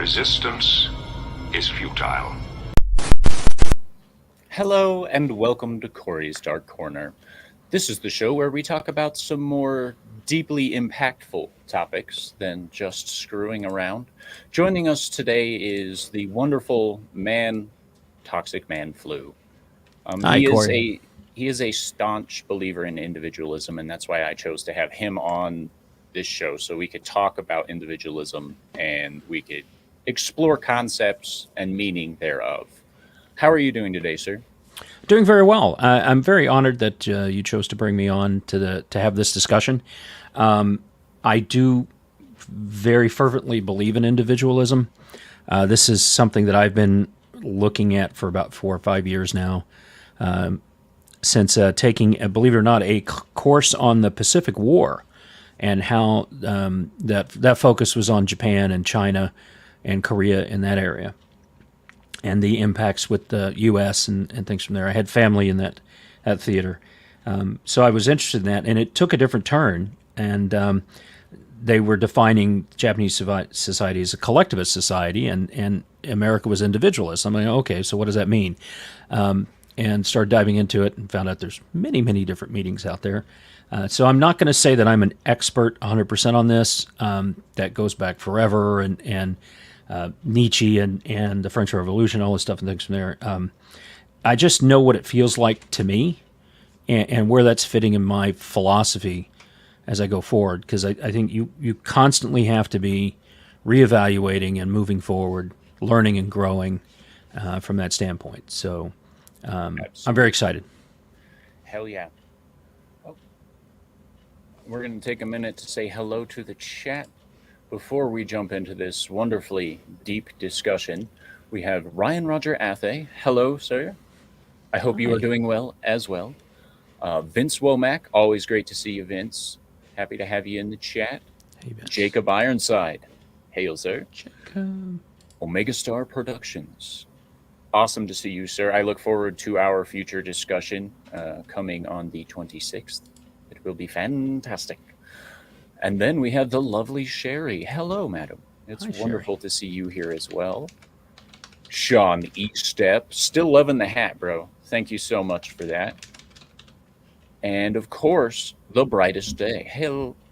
Resistance is futile. Hello and welcome to Cory's Dark Corner. This is the show where we talk about some more deeply impactful topics than just screwing around. Joining us today is the wonderful Toxic Man Flu. Hi, He Cory. is a staunch believer in individualism, and that's why I chose to have him on this show so we could talk about individualism and we could explore concepts and meaning thereof. How are you doing today, sir? Doing very well. I'm very honored that you chose to bring me on to have this discussion. I do very fervently believe in individualism. This is something that I've been looking at for about 4 or 5 years now, since taking, believe it or not, a course on the Pacific War and how that focus was on Japan and China and Korea in that area, and the impacts with the U.S. and things from there. I had family in that theater. So I was interested in that, and it took a different turn, and they were defining Japanese society as a collectivist society, and America was individualist. I'm like, okay, so what does that mean? And started diving into it and found out there's many, many different meanings out there. So I'm not going to say that I'm an expert 100% on this. That goes back forever, and Nietzsche and the French Revolution, all this stuff and things from there. I just know what it feels like to me, and where that's fitting in my philosophy as I go forward. Because I think you constantly have to be reevaluating and moving forward, learning and growing from that standpoint. So I'm very excited. Hell yeah. Oh. We're going to take a minute to say hello to the chat. Before we jump into this wonderfully deep discussion, we have Ryan Roger Athay. Hello, sir. I hope you are doing well as well. Vince Womack, always great to see you, Vince. Happy to have you in the chat. Hey, Vince. Jacob Ironside. Hail, sir. Jacob. Omega Star Productions. Awesome to see you, sir. I look forward to our future discussion coming on the 26th. It will be fantastic. And then we have the lovely Sherry. Hello, madam. It's wonderful to see you here as well. Sean Eastep. Still loving the hat, bro. Thank you so much for that. And of course, the Brightest Day.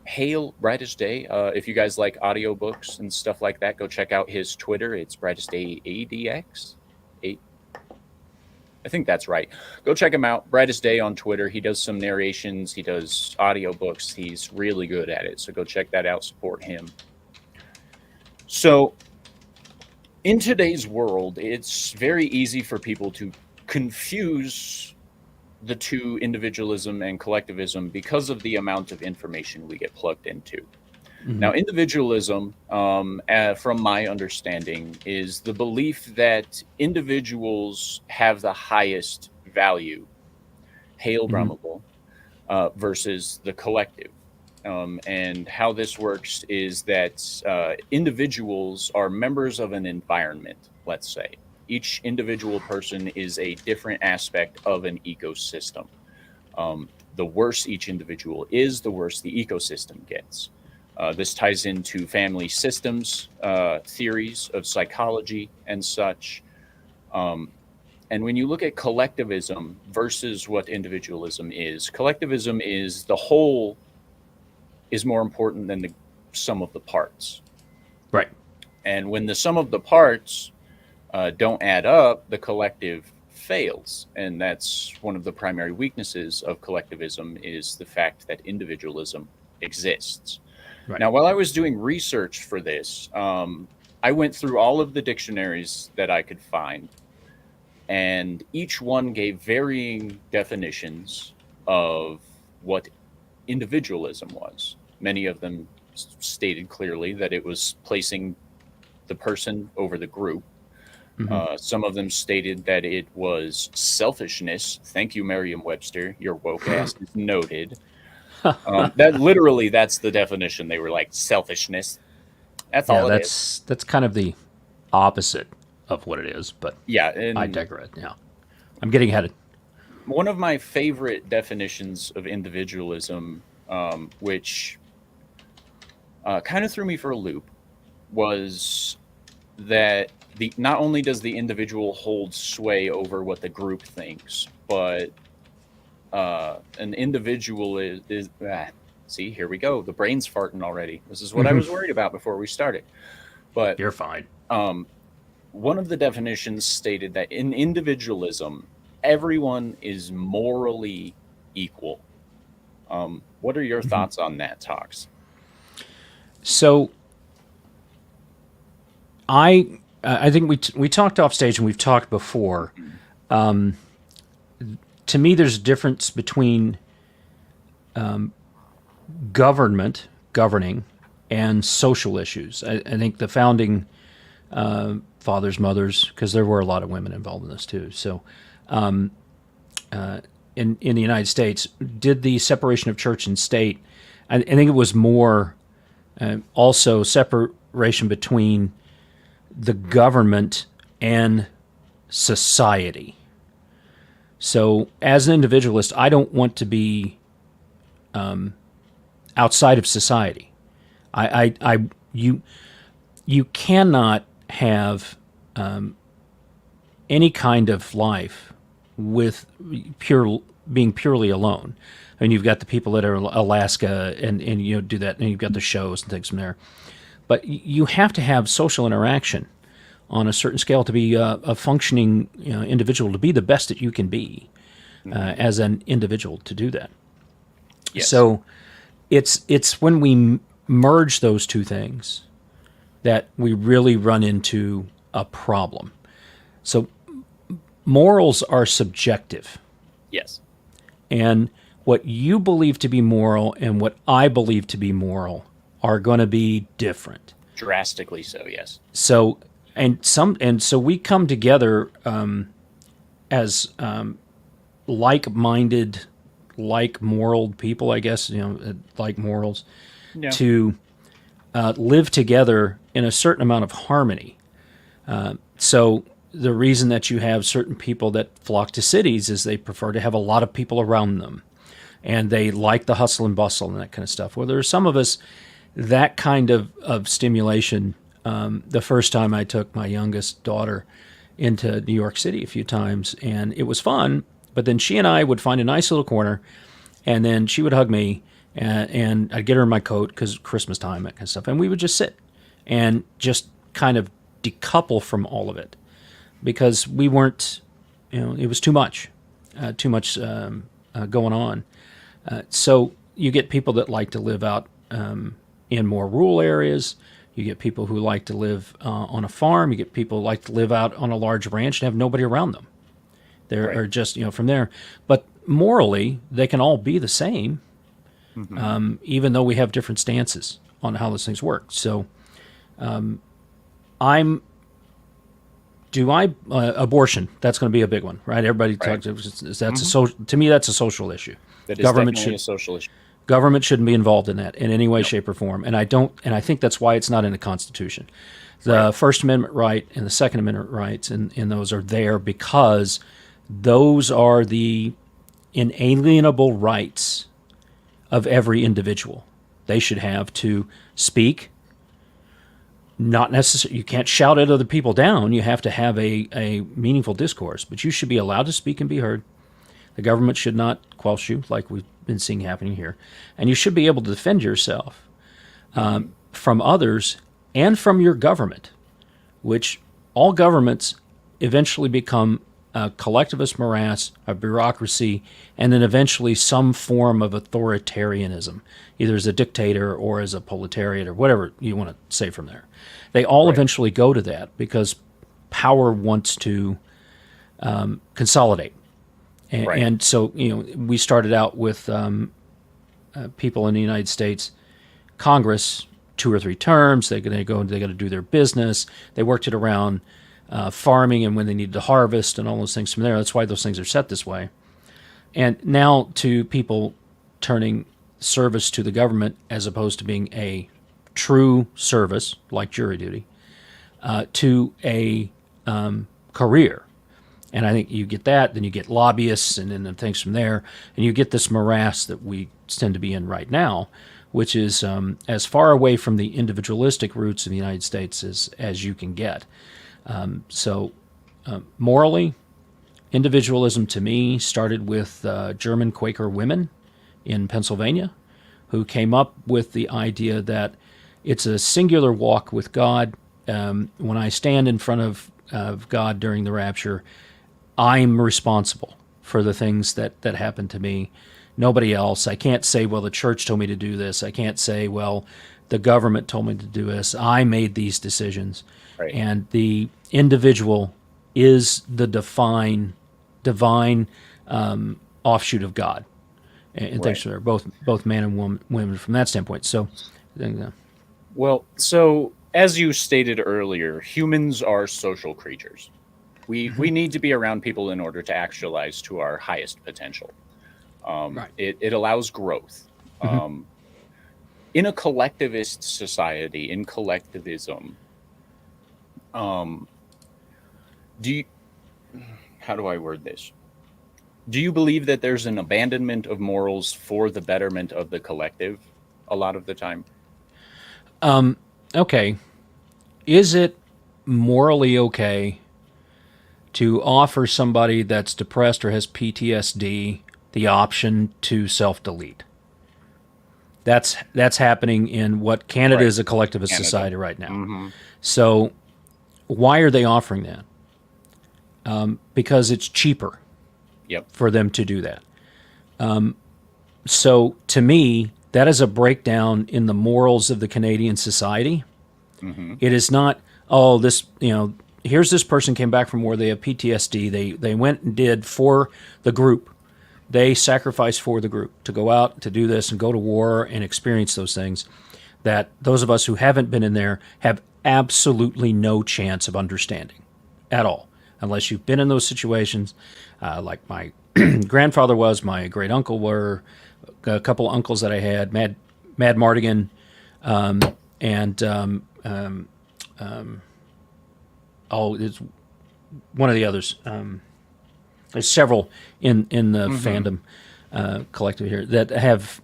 Hail Brightest Day. If you guys like audiobooks and stuff like that, go check out his Twitter. It's Brightest Day ADX. I think that's right. Go check him out. Brightest Day on Twitter. He does some narrations. He does audiobooks. He's really good at it. So go check that out. Support him. So in today's world, it's very easy for people to confuse the two, individualism and collectivism, because of the amount of information we get plugged into. Mm-hmm. Now, individualism, from my understanding, is the belief that individuals have the highest value, hail Brahmable, versus the collective. And how this works is that individuals are members of an environment, let's say. Each individual person is a different aspect of an ecosystem. The worse each individual is, the worse the ecosystem gets. This ties into family systems, theories of psychology and such. And when you look at collectivism versus what individualism is, collectivism is the whole is more important than the sum of the parts. Right. And when the sum of the parts don't add up, the collective fails. And that's one of the primary weaknesses of collectivism, is the fact that individualism exists. Right. Now, while I was doing research for this, I went through all of the dictionaries that I could find, and each one gave varying definitions of what individualism was. Many of them stated clearly that it was placing the person over the group. Mm-hmm. Some of them stated that it was selfishness. Thank you, Merriam-Webster. Your woke ass is noted. That's the definition. They were like, selfishness. That's all it is. That's kind of the opposite of what it is, but yeah, I digress. Yeah, I'm getting ahead. One of my favorite definitions of individualism, which kind of threw me for a loop, was that not only does the individual hold sway over what the group thinks, but an individual see, here we go. The brain's farting already. This is what I was worried about before we started. But You're fine. One of the definitions stated that in individualism, everyone is morally equal. What are your thoughts on that, Talks? So I think we talked off stage and we've talked before. To me, there's a difference between governing, and social issues. I think the founding fathers, mothers, because there were a lot of women involved in this too. So in the United States, did the separation of church and state. I think it was more also separation between the government and society. So as an individualist, I don't want to be outside of society. You cannot have any kind of life with being purely alone. I mean, you've got the people that are in Alaska and you do that, and you've got the shows and things from there. But you have to have social interaction on a certain scale to be a functioning individual, to be the best that you can be as an individual to do that. Yes. So it's when we merge those two things that we really run into a problem. So morals are subjective. Yes. And what you believe to be moral and what I believe to be moral are going to be different. Drastically so, yes. So so we come together as like-minded, like-moral people, I guess, like morals, to live together in a certain amount of harmony. So the reason that you have certain people that flock to cities is they prefer to have a lot of people around them, and they like the hustle and bustle and that kind of stuff. Well, there are some of us, that kind of stimulation. The first time I took my youngest daughter into New York City a few times, and it was fun, but then she and I would find a nice little corner, and then she would hug me, and I'd get her in my coat because Christmas time, that kind of stuff, and we would just sit and just kind of decouple from all of it, because we weren't, it was too much going on. So you get people that like to live out in more rural areas. You get people who like to live on a farm. You get people who like to live out on a large ranch and have nobody around them. They're just, from there. But morally, they can all be the same, even though we have different stances on how those things work. So abortion, that's going to be a big one, right? Everybody talks, to me, that's a social issue. That is definitely a social issue. Government shouldn't be involved in that in any way, shape, or form. And I think that's why it's not in the Constitution. The First Amendment right and the Second Amendment rights and those are there because those are the inalienable rights of every individual. They should have to speak. Not necessarily, you can't shout at other people down. You have to have a meaningful discourse, but you should be allowed to speak and be heard. The government should not quench you like we've been seeing happening here. And you should be able to defend yourself from others and from your government, which all governments eventually become a collectivist morass, a bureaucracy, and then eventually some form of authoritarianism, either as a dictator or as a proletariat or whatever you want to say from there. They all eventually go to that because power wants to consolidate. And so, we started out with people in the United States, Congress, 2 or 3 terms. They got to do their business. They worked it around farming and when they needed to harvest and all those things from there. That's why those things are set this way. And now to people turning service to the government as opposed to being a true service, like jury duty, to a career. And I think you get that, then you get lobbyists and then things from there, and you get this morass that we tend to be in right now, which is as far away from the individualistic roots of the United States as you can get. Morally, individualism to me started with German Quaker women in Pennsylvania who came up with the idea that it's a singular walk with God. When I stand in front of God during the rapture, I'm responsible for the things that happen to me. Nobody else. I can't say, well, the church told me to do this. I can't say, well, the government told me to do this. I made these decisions. Right. And the individual is the divine offshoot of God. And thanks for both man and woman from that standpoint. So, well, so as you stated earlier, humans are social creatures. We need to be around people in order to actualize to our highest potential. It allows growth. In a collectivist society, in collectivism, how do I word this? Do you believe that there's an abandonment of morals for the betterment of the collective a lot of the time? Okay. Is it morally okay to offer somebody that's depressed or has PTSD the option to self-delete? That's happening in what Canada is a collectivist society right now. So why are they offering that? Because it's cheaper for them to do that. So to me, that is a breakdown in the morals of the Canadian society. It is not, here's this person came back from war, they have PTSD, they went and did for the group. They sacrificed for the group to go out to do this and go to war and experience those things that those of us who haven't been in there have absolutely no chance of understanding at all, unless you've been in those situations, like my grandfather was, my great uncle were, a couple of uncles that I had, Mad Mardigan, and it's one of the others. There's several in the fandom collective here that have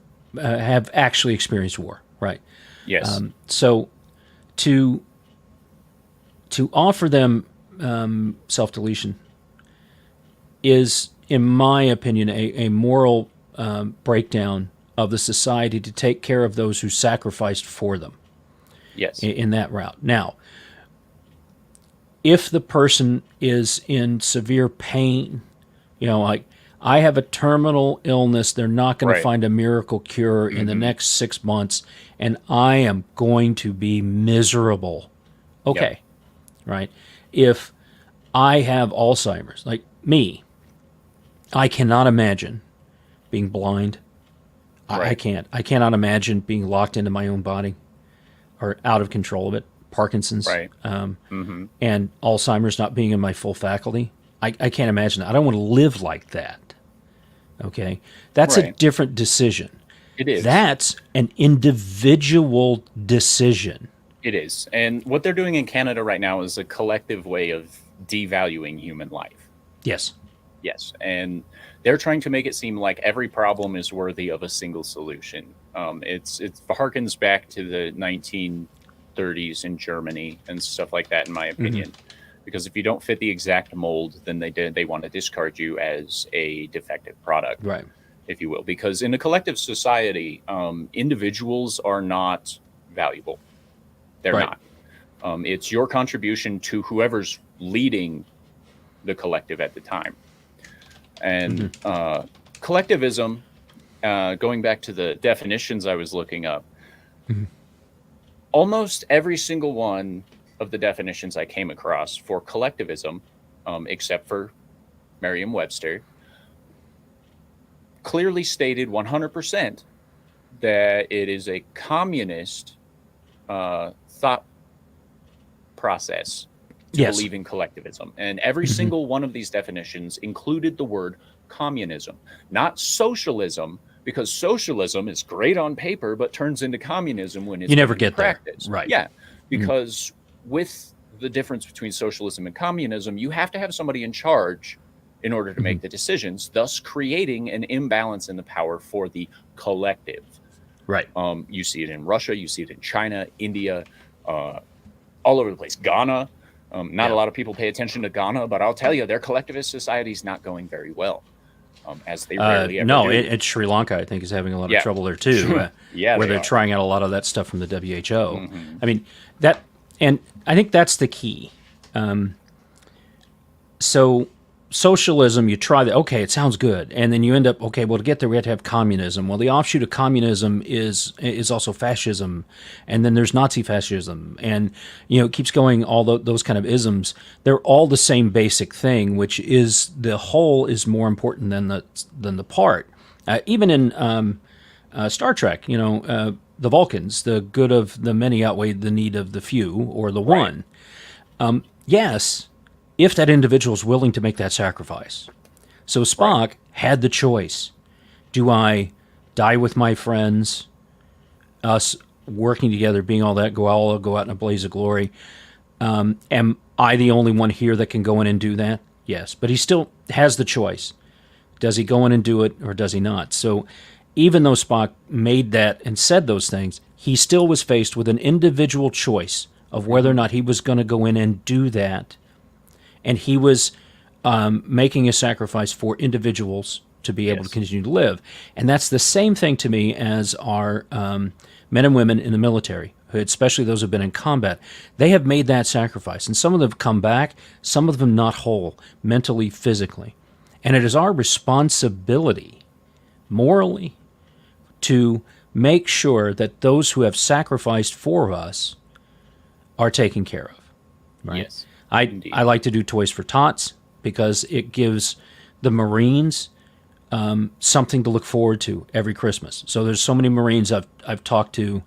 actually experienced war, right? Yes. So to offer them self-deletion is, in my opinion, a moral breakdown of the society to take care of those who sacrificed for them. Yes. In that route. Now, if the person is in severe pain, like I have a terminal illness, they're not going to find a miracle cure in the next 6 months, and I am going to be miserable. Okay. Right? If I have Alzheimer's, like me, I cannot imagine being blind. I can't. I cannot imagine being locked into my own body or out of control of it. Parkinson's, and Alzheimer's not being in my full faculty. I can't imagine that. I don't want to live like that. Okay? That's a different decision. It is. That's an individual decision. It is. And what they're doing in Canada right now is a collective way of devaluing human life. Yes. Yes. And they're trying to make it seem like every problem is worthy of a single solution. It harkens back to the 1930s in Germany and stuff like that, in my opinion. Because if you don't fit the exact mold, then they want to discard you as a defective product, right? If you will. Because in a collective society, individuals are not valuable. They're not. It's your contribution to whoever's leading the collective at the time. And collectivism, going back to the definitions I was looking up, almost every single one of the definitions I came across for collectivism, except for Merriam-Webster, clearly stated 100% that it is a communist thought process to believe in collectivism. And every single one of these definitions included the word communism, not socialism, because socialism is great on paper, but turns into communism when it's you never get practiced. There. Right. Yeah, because with the difference between socialism and communism, you have to have somebody in charge in order to make the decisions, thus creating an imbalance in the power for the collective. Right. You see it in Russia, you see it in China, India, all over the place. Ghana. Not a lot of people pay attention to Ghana, but I'll tell you, their collectivist society is not going very well, as they rarely ever No, do. it's Sri Lanka, I think, is having a lot of Yeah. trouble there too. Yeah, where they they're are. trying out a lot of that stuff from the WHO. I mean, that, and I think that's the key. So socialism, you try that, okay, it sounds good, and then you end up, okay, well, to get there, we have to have communism. Well, the offshoot of communism is also fascism, and then there's Nazi fascism, and it keeps going. All those kind of isms, they're all the same basic thing, which is the whole is more important than the part. Even in Star Trek, the Vulcans, the good of the many outweighed the need of the few or the one. Yes, if that individual is willing to make that sacrifice. So Spock had the choice. Do I die with my friends, us working together, being all that, go out in a blaze of glory? Am I the only one here that can go in and do that? Yes, but he still has the choice. Does he go in and do it, or does he not? So even though Spock made that and said those things, he still was faced with an individual choice of whether or not he was going to go in and do that. And he was making a sacrifice for individuals to be able to continue to live. And that's the same thing to me as our men and women in the military, especially those who have been in combat. They have made that sacrifice. And some of them have come back, some of them not whole, mentally, physically. And it is our responsibility, morally, to make sure that those who have sacrificed for us are taken care of. Right? Yes. I like to do Toys for Tots because it gives the Marines something to look forward to every Christmas. So there's so many Marines I've talked to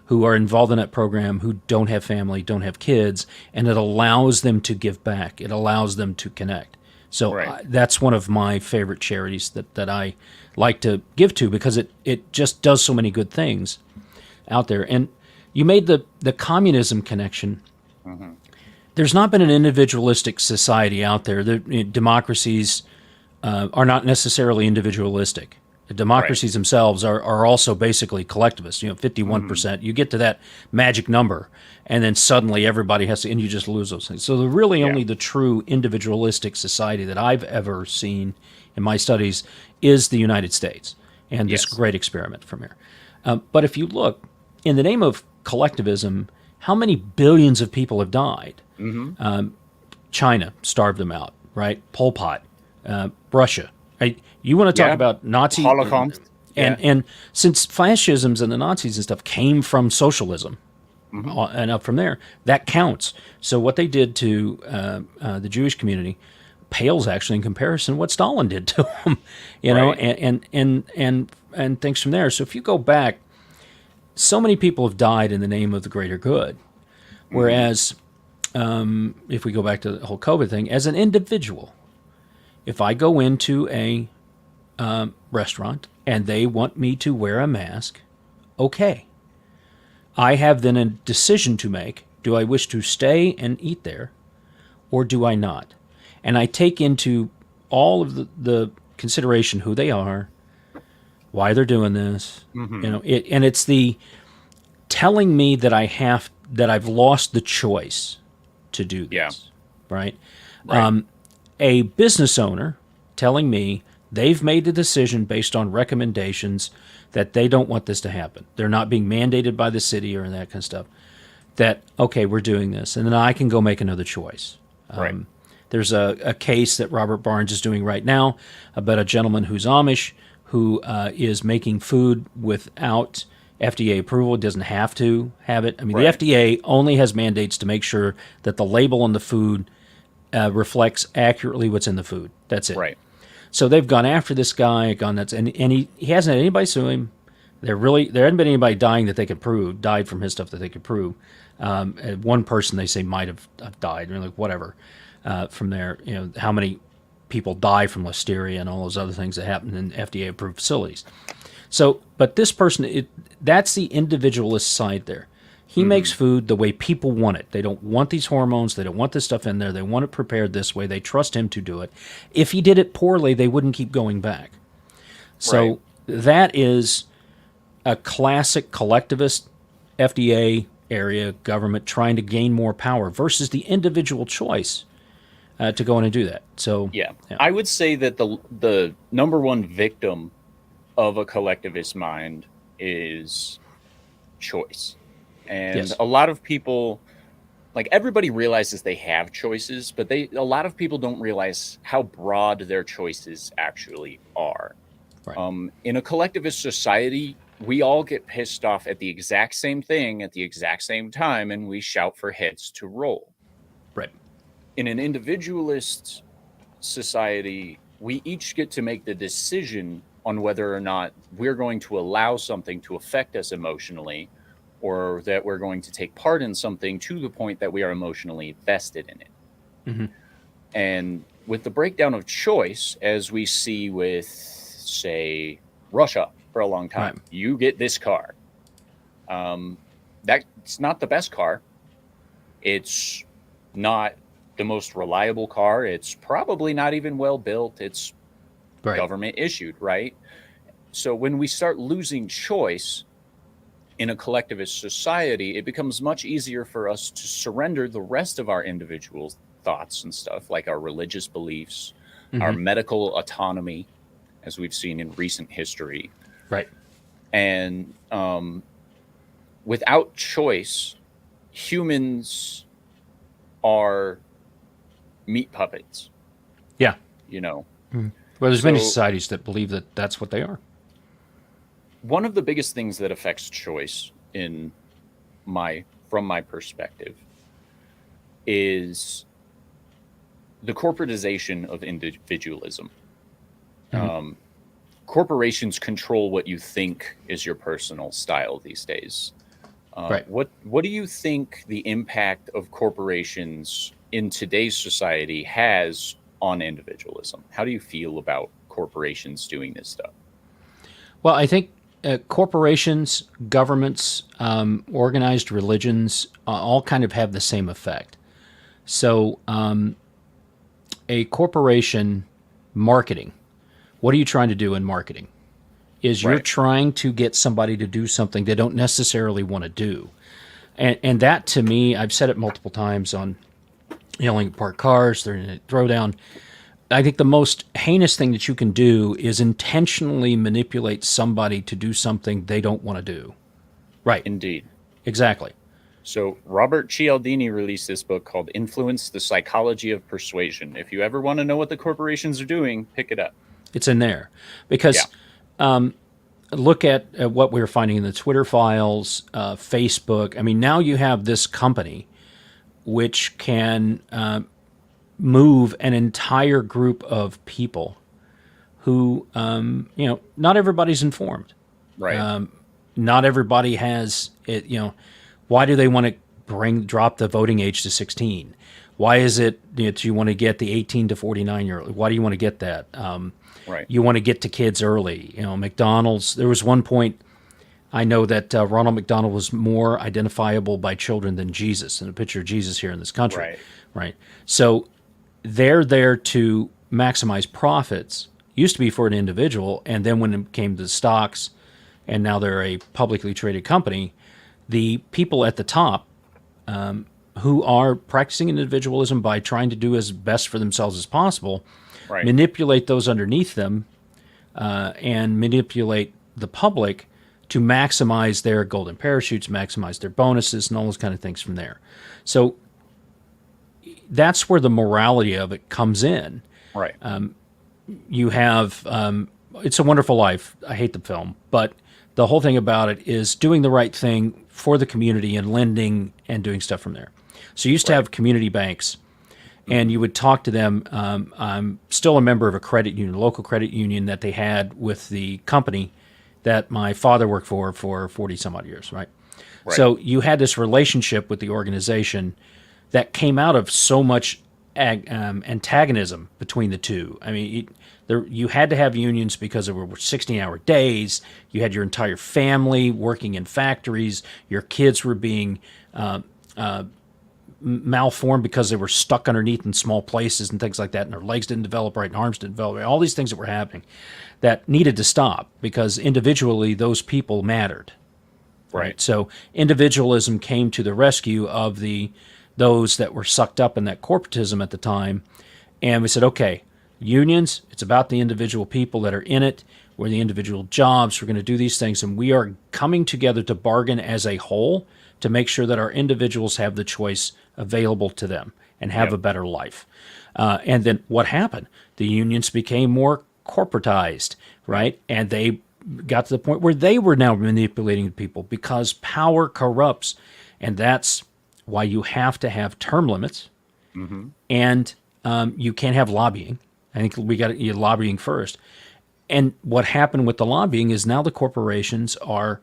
who are involved in that program who don't have family, don't have kids, and it allows them to give back. It allows them to connect. So that's one of my favorite charities that I like to give to because it just does so many good things out there. And you made the communism connection. Mm-hmm. There's not been an individualistic society out there. Democracies are not necessarily individualistic. The democracies themselves are also basically collectivist. 51%. You get to that magic number, and then suddenly everybody has to, and you just lose those things. So they're really only the true individualistic society that I've ever seen in my studies is the United States, and this great experiment from here. But if you look, in the name of collectivism, how many billions of people have died? China starved them out, right? Pol Pot, Russia. Right? You want to talk about Nazi Holocaust, and since fascisms and the Nazis and stuff came from socialism, and up from there, that counts. So what they did to the Jewish community pales actually in comparison to what Stalin did to them, know, and things from there. So if you go back, so many people have died in the name of the greater good, whereas if we go back to the whole COVID thing, as an individual, if I go into a restaurant and they want me to wear a mask, okay. I have then a decision to make. Do I wish to stay and eat there, or do I not? And I take into all of the consideration who they are, why they're doing this, and it's the telling me that I've lost the choice to do this, right? A business owner telling me they've made the decision based on recommendations that they don't want this to happen. They're not being mandated by the city or that kind of stuff. That, okay, we're doing this, and then I can go make another choice. There's a case that Robert Barnes is doing right now about a gentleman who's Amish who is making food without FDA approval. It doesn't have to have it. I mean, the FDA only has mandates to make sure that the label on the food reflects accurately what's in the food. That's it. Right. So they've gone after this guy, and he hasn't had anybody sue him. There hasn't been anybody died from his stuff that they could prove. One person they say might have died. They're like, whatever. From there, how many people die from listeria and all those other things that happen in FDA-approved facilities. So, but this person, that's the individualist side there. He makes food the way people want it. They don't want these hormones. They don't want this stuff in there. They want it prepared this way. They trust him to do it. If he did it poorly, they wouldn't keep going back. So that is a classic collectivist FDA area government trying to gain more power versus the individual choice to go in and do that. So Yeah. I would say that the number one victim of a collectivist mind is choice. And Yes. a lot of people, like, everybody realizes they have choices, but a lot of people don't realize how broad their choices actually are. Right. In a collectivist society, we all get pissed off at the exact same thing at the exact same time, and we shout for heads to roll. Right. In an individualist society, we each get to make the decision on whether or not we're going to allow something to affect us emotionally, or that we're going to take part in something to the point that we are emotionally vested in it. Mm-hmm. And with the breakdown of choice, as we see with, say, Russia for a long time, Right. you get this car. That's not the best car. It's not the most reliable car. It's probably not even well built. It's Right. government issued, right? So when we start losing choice in a collectivist society, it becomes much easier for us to surrender the rest of our individual thoughts and stuff, like our religious beliefs, our medical autonomy, as we've seen in recent history. Right. And without choice, humans are meat puppets. Yeah. You know. Well, there's many So- societies that believe that that's what they are. One of the biggest things that affects choice from my perspective is the corporatization of individualism. Corporations control what you think is your personal style these days. Right. What do you think the impact of corporations in today's society has on individualism? How do you feel about corporations doing this stuff? Well, I think corporations, governments, organized religions all kind of have the same effect. So, a corporation marketing, what are you trying to do in marketing? Is you're Right. trying to get somebody to do something they don't necessarily want to do. And that, to me, I've said it multiple times on yelling apart cars, they're in a throwdown. I think the most heinous thing that you can do is intentionally manipulate somebody to do something they don't want to do. Right. Indeed. Exactly. So Robert Cialdini released this book called Influence, the Psychology of Persuasion. If you ever want to know what the corporations are doing, pick it up. It's in there. Because look at what we were finding in the Twitter files, Facebook. I mean, now you have this company which can move an entire group of people who, not everybody's informed. Right. Not everybody has it. Why do they want to drop the voting age to 16? Why is it that you want to get the 18 to 49 year old? Why do you want to get that? Right. You want to get to kids early. McDonald's. There was one point I know that Ronald McDonald was more identifiable by children than Jesus, and a picture of Jesus here in this country. Right. Right. So they're there to maximize profits. Used to be for an individual, and then when it came to stocks, and now they're a publicly traded company, the people at the top who are practicing individualism by trying to do as best for themselves as possible, Right. manipulate those underneath them and manipulate the public to maximize their golden parachutes, maximize their bonuses, and all those kind of things from there. So that's where the morality of it comes in. Right. You have It's a Wonderful Life. I hate the film, but the whole thing about it is doing the right thing for the community and lending and doing stuff from there. So you used to have community banks, and you would talk to them. I'm still a member of a credit union, a local credit union that they had with the company that my father worked for 40 some odd years, right? So you had this relationship with the organization that came out of so much antagonism between the two. I mean, you had to have unions because there were 16-hour days. You had your entire family working in factories. Your kids were being malformed because they were stuck underneath in small places and things like that, and their legs didn't develop right and arms didn't develop right. All these things that were happening that needed to stop because individually those people mattered. Right. So individualism came to the rescue of those that were sucked up in that corporatism at the time. And we said, okay, unions, it's about the individual people that are in it. We're the individual jobs. We're going to do these things. And we are coming together to bargain as a whole to make sure that our individuals have the choice available to them and have a better life. And then what happened? The unions became more corporatized, right? And they got to the point where they were now manipulating people because power corrupts. And that's why you have to have term limits. And you can't have lobbying. I think we got lobbying first. And what happened with the lobbying is now the corporations are,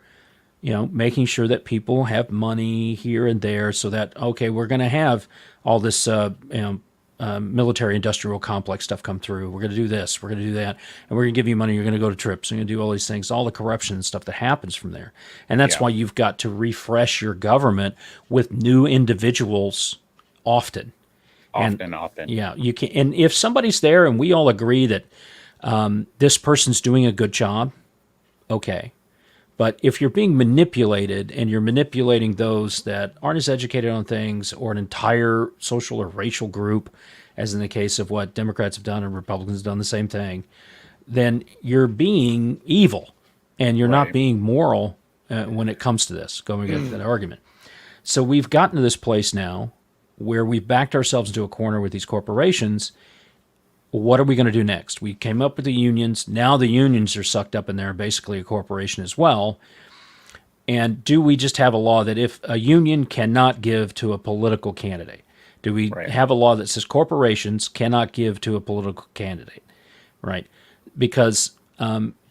making sure that people have money here and there so that, okay, we're going to have all this, military industrial complex stuff come through. We're going to do this, we're going to do that, and we're going to give you money. You're going to go to trips. You're going to do all these things, all the corruption and stuff that happens from there. And that's why you've got to refresh your government with new individuals often. Often. Yeah, you can. And if somebody's there and we all agree that this person's doing a good job, okay. But if you're being manipulated and you're manipulating those that aren't as educated on things or an entire social or racial group, as in the case of what Democrats have done and Republicans have done the same thing, then you're being evil and you're not being moral when it comes to this, going into that argument. So we've gotten to this place now where we've backed ourselves into a corner with these corporations. What are we going to do next? We came up with the unions. Now the unions are sucked up in there, basically a corporation as well. And do we just have a law that if a union cannot give to a political candidate, do we have a law that says corporations cannot give to a political candidate, right? Because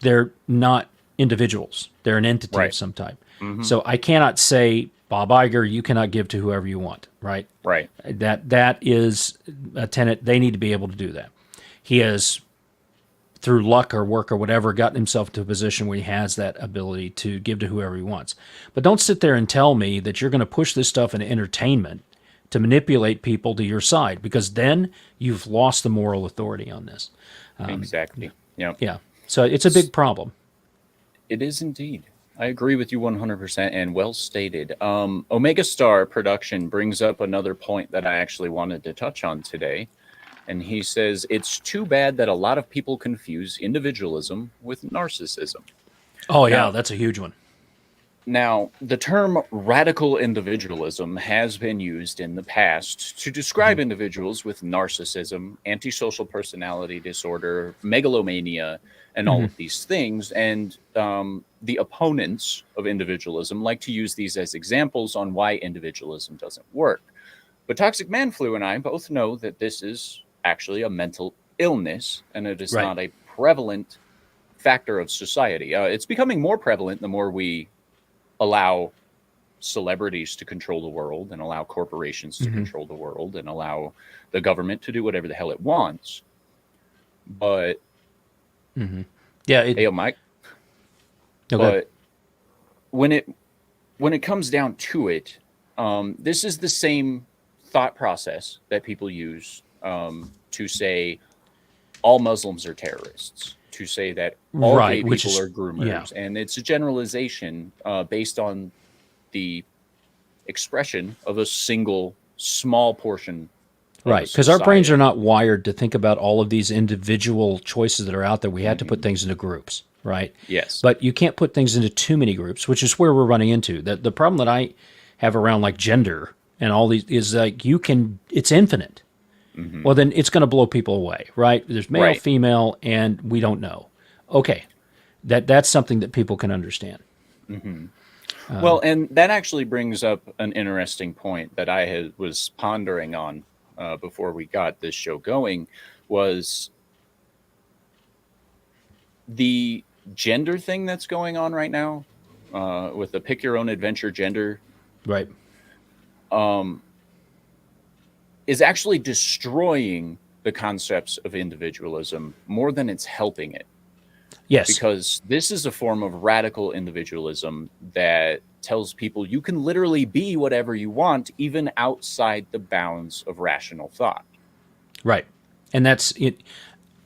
they're not individuals. They're an entity of some type. So I cannot say, Bob Iger, you cannot give to whoever you want, right? Right. That is a tenet. They need to be able to do that. He has, through luck or work or whatever, gotten himself to a position where he has that ability to give to whoever he wants. But don't sit there and tell me that you're going to push this stuff into entertainment to manipulate people to your side, because then you've lost the moral authority on this. Exactly. Yeah. So it's a big problem. It is indeed. I agree with you 100% and well stated. Omega Star Production brings up another point that I actually wanted to touch on today. And he says, it's too bad that a lot of people confuse individualism with narcissism. Oh, yeah, that's a huge one. Now, the term radical individualism has been used in the past to describe individuals with narcissism, antisocial personality disorder, megalomania, and all of these things. And the opponents of individualism like to use these as examples on why individualism doesn't work. But Toxic Man Flu and I both know that this is actually a mental illness, and it is not a prevalent factor of society. It's becoming more prevalent the more we allow celebrities to control the world and allow corporations to control the world and allow the government to do whatever the hell it wants. But hey, Mike. But when it comes down to it, this is the same thought process that people use to say all Muslims are terrorists, to say that all gay people are groomers. And it's a generalization based on the expression of a single small portion. Right, because our brains are not wired to think about all of these individual choices that are out there. We had to put things into groups, right? Yes. But you can't put things into too many groups, which is where we're running into. The problem that I have around like gender and all these is like it's infinite. Well, then it's going to blow people away, right? There's male, female, and we don't know. Okay, that's something that people can understand. Well, and that actually brings up an interesting point that I was pondering on before we got this show going, was the gender thing that's going on right now with the pick your own adventure gender. Right. Is actually destroying the concepts of individualism more than it's helping it. Yes. Because this is a form of radical individualism that tells people you can literally be whatever you want, even outside the bounds of rational thought. Right. And that's it.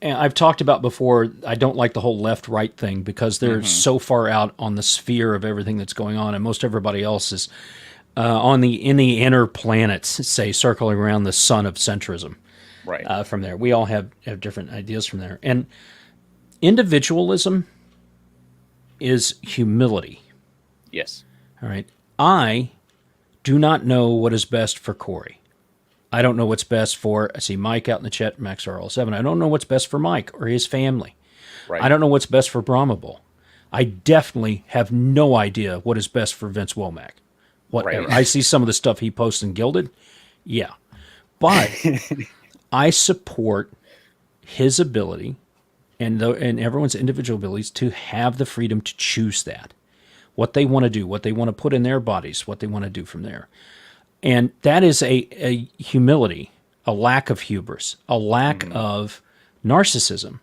And I've talked about before, I don't like the whole left-right thing because they're so far out on the sphere of everything that's going on, and most everybody else is in the inner planets, say, circling around the sun of centrism. Right. From there, we all have different ideas from there, and individualism is humility. Yes. All right. I do not know what is best for Cory. I don't know what's best for, I see Mike out in the chat, MaxRL7. I don't know what's best for Mike or his family. Right. I don't know what's best for Brahmabul. I definitely have no idea what is best for Vince Womack. Whatever. Right. I see some of the stuff he posts in Gilded. Yeah. But I support his ability and everyone's individual abilities to have the freedom to choose that. What they want to do, what they want to put in their bodies, what they want to do from there. And that is a humility, a lack of hubris, a lack of narcissism.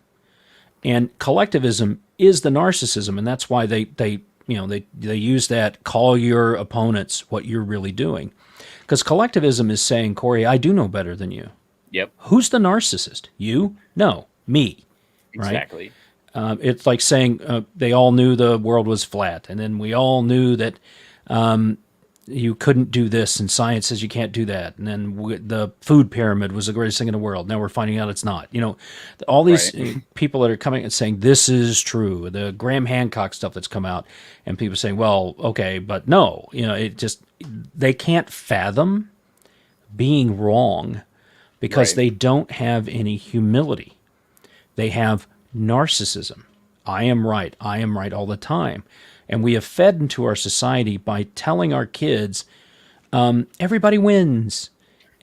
And collectivism is the narcissism, and that's why they use that, call your opponents what you're really doing. Because collectivism is saying, Cory, I do know better than you. Yep. Who's the narcissist? You? No, me. Exactly. Right? It's like saying they all knew the world was flat, and then we all knew that you couldn't do this, and science says you can't do that. And then the food pyramid was the greatest thing in the world. Now we're finding out it's not. All these people that are coming and saying this is true. The Graham Hancock stuff that's come out, and people saying, well, okay, but no. They can't fathom being wrong because they don't have any humility. They have narcissism. I am right all the time. And we have fed into our society by telling our kids, everybody wins.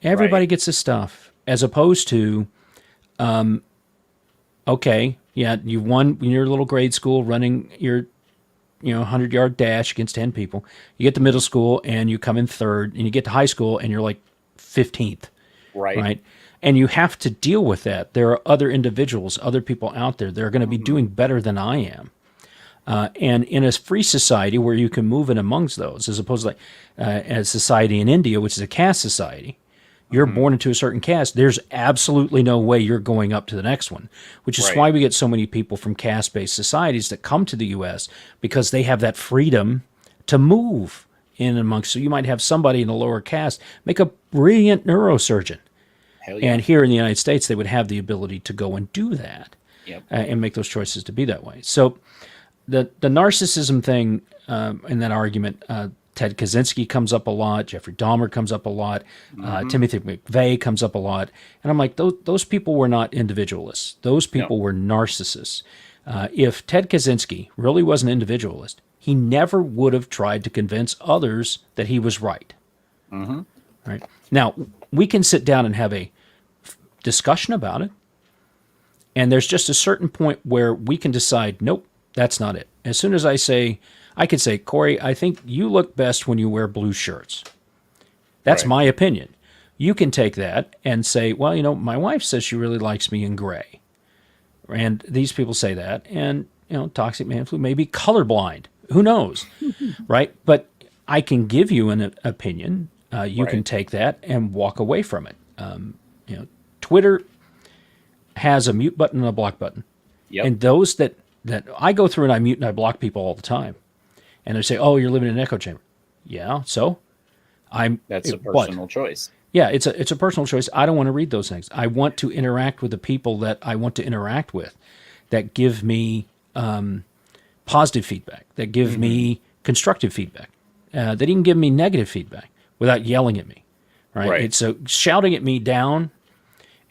Everybody gets this stuff. As opposed to, okay, yeah, you won in your little grade school running your 100-yard dash against 10 people. You get to middle school and you come in third, and you get to high school and you're like 15th. Right? And you have to deal with that. There are other individuals, other people out there that are going to be doing better than I am. And in a free society where you can move in amongst those, as opposed to a society in India, which is a caste society, you're born into a certain caste. There's absolutely no way you're going up to the next one, which is why we get so many people from caste-based societies that come to the U.S. because they have that freedom to move in amongst. So you might have somebody in a lower caste make a brilliant neurosurgeon. Hell yeah. And here in the United States, they would have the ability to go and do that and make those choices to be that way. So the narcissism thing in that argument, Ted Kaczynski comes up a lot, Jeffrey Dahmer comes up a lot, Timothy McVeigh comes up a lot. And I'm like, those people were not individualists. Those people were narcissists. If Ted Kaczynski really was an individualist, he never would have tried to convince others that he was right. Right? Now, we can sit down and have a discussion about it. And there's just a certain point where we can decide, nope, that's not it. As soon as I could say, Cory, I think you look best when you wear blue shirts. That's my opinion. You can take that and say, well, my wife says she really likes me in gray. And these people say that. And, toxic man flu may be colorblind. Who knows? Right? But I can give you an opinion. You can take that and walk away from it. Twitter has a mute button and a block button. And those that I go through and I mute and I block people all the time. And they say, oh, you're living in an echo chamber. Yeah, so? That's a personal choice. Yeah, it's a personal choice. I don't want to read those things. I want to interact with the people that I want to interact with, that give me positive feedback, that give me constructive feedback, that even give me negative feedback without yelling at me. Right? It's shouting at me down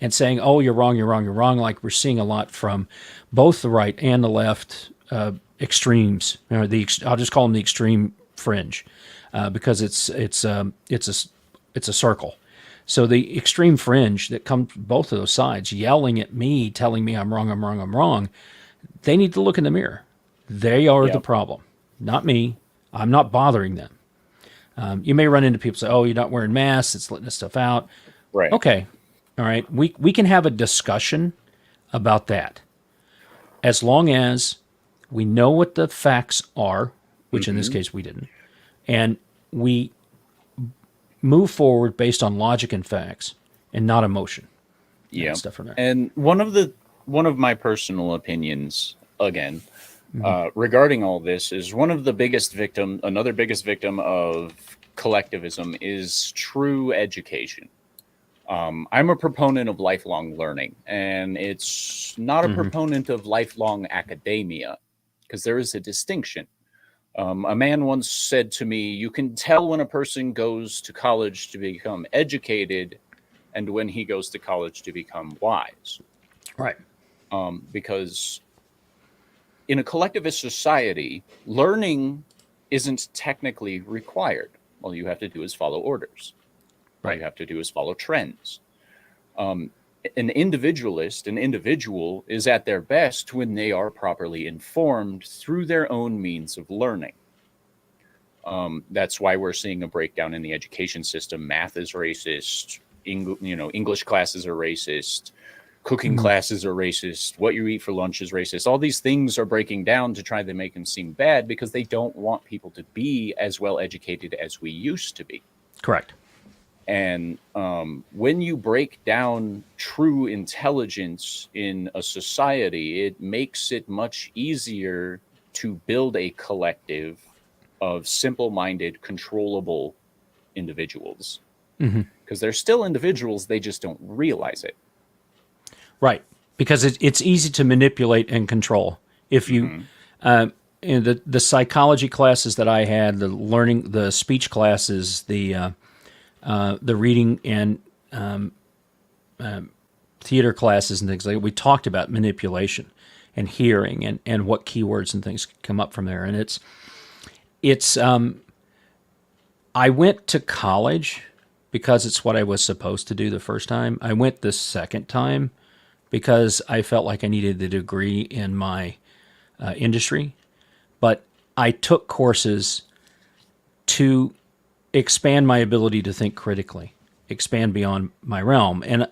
and saying, oh, you're wrong, you're wrong, you're wrong, like we're seeing a lot from both the right and the left extremes. I'll just call them the extreme fringe because it's a circle. So the extreme fringe that comes from both of those sides, yelling at me, telling me I'm wrong, I'm wrong, I'm wrong, they need to look in the mirror. They are the problem, not me. I'm not bothering them. You may run into people say, oh, you're not wearing masks, it's letting this stuff out. Right. Okay. All right. We can have a discussion about that as long as We know what the facts are, which in this case we didn't, and we move forward based on logic and facts and not emotion. Yeah. And stuff from there. And one of my personal opinions, again, regarding all this is another biggest victim of collectivism is true education. I'm a proponent of lifelong learning, and it's not a proponent of lifelong academia, because there is a distinction. A man once said to me, you can tell when a person goes to college to become educated and when he goes to college to become wise. Right. Because in a collectivist society, learning isn't technically required. All you have to do is follow orders. All you have to do is follow trends. An individual is at their best when they are properly informed through their own means of learning. That's why we're seeing a breakdown in the education system. Math is racist. English classes are racist. Cooking classes are racist. What you eat for lunch is racist. All these things are breaking down to try to make them seem bad because they don't want people to be as well educated as we used to be. Correct. And when you break down true intelligence in a society, it makes it much easier to build a collective of simple-minded, controllable individuals. Because they're still individuals, they just don't realize it. Right. Because it's easy to manipulate and control. If you, in the psychology classes that I had, the speech classes, the reading and theater classes and things like that, we talked about manipulation and hearing and what keywords and things come up from there. And it's I went to college because it's what I was supposed to do the first time. I went the second time because I felt like I needed the degree in my industry. But I took courses to expand my ability to think critically, expand beyond my realm. And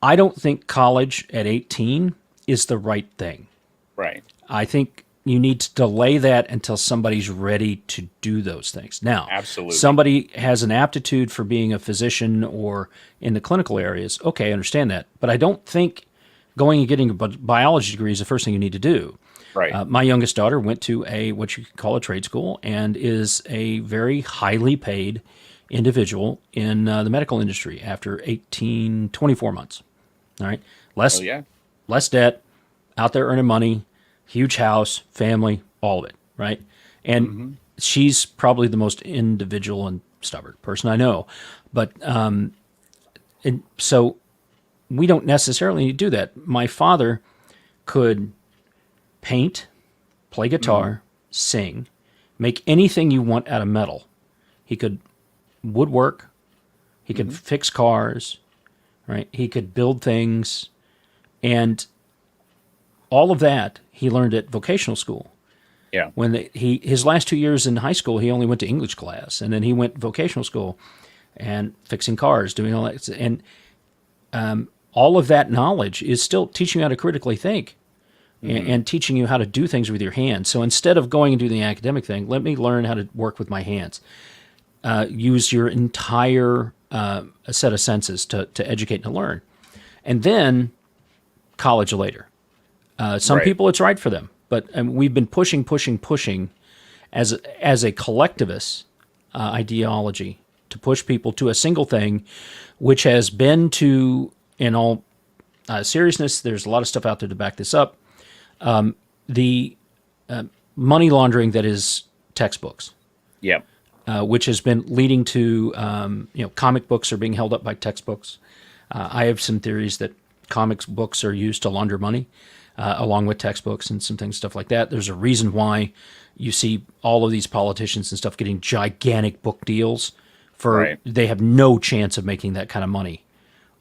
I don't think college at 18 is the right thing. Right. I think you need to delay that until somebody's ready to do those things. Now, absolutely, somebody has an aptitude for being a physician or in the clinical areas. Okay, I understand that. But I don't think going and getting a biology degree is the first thing you need to do. Right. My youngest daughter went to what you could call a trade school and is a very highly paid individual in the medical industry after 24 months. All right. Less debt, out there earning money, huge house, family, all of it. Right. And she's probably the most individual and stubborn person I know. But and so we don't necessarily need to do that. My father could paint, play guitar, sing, make anything you want out of metal. He could woodwork. He could fix cars, right? He could build things. And all of that he learned at vocational school. Yeah. When his last 2 years in high school, he only went to English class. And then he went vocational school and fixing cars, doing all that. And all of that knowledge is still teaching you how to critically think. And teaching you how to do things with your hands. So instead of going and doing the academic thing, let me learn how to work with my hands. Use your entire set of senses to educate and to learn. And then college later. Some people, it's right for them. But we've been pushing as a collectivist ideology to push people to a single thing, which has been to, in all seriousness, there's a lot of stuff out there to back this up, the money laundering that is textbooks. Yeah. Which has been leading to, comic books are being held up by textbooks. I have some theories that comics books are used to launder money, along with textbooks and some things, stuff like that. There's a reason why you see all of these politicians and stuff getting gigantic book deals they have no chance of making that kind of money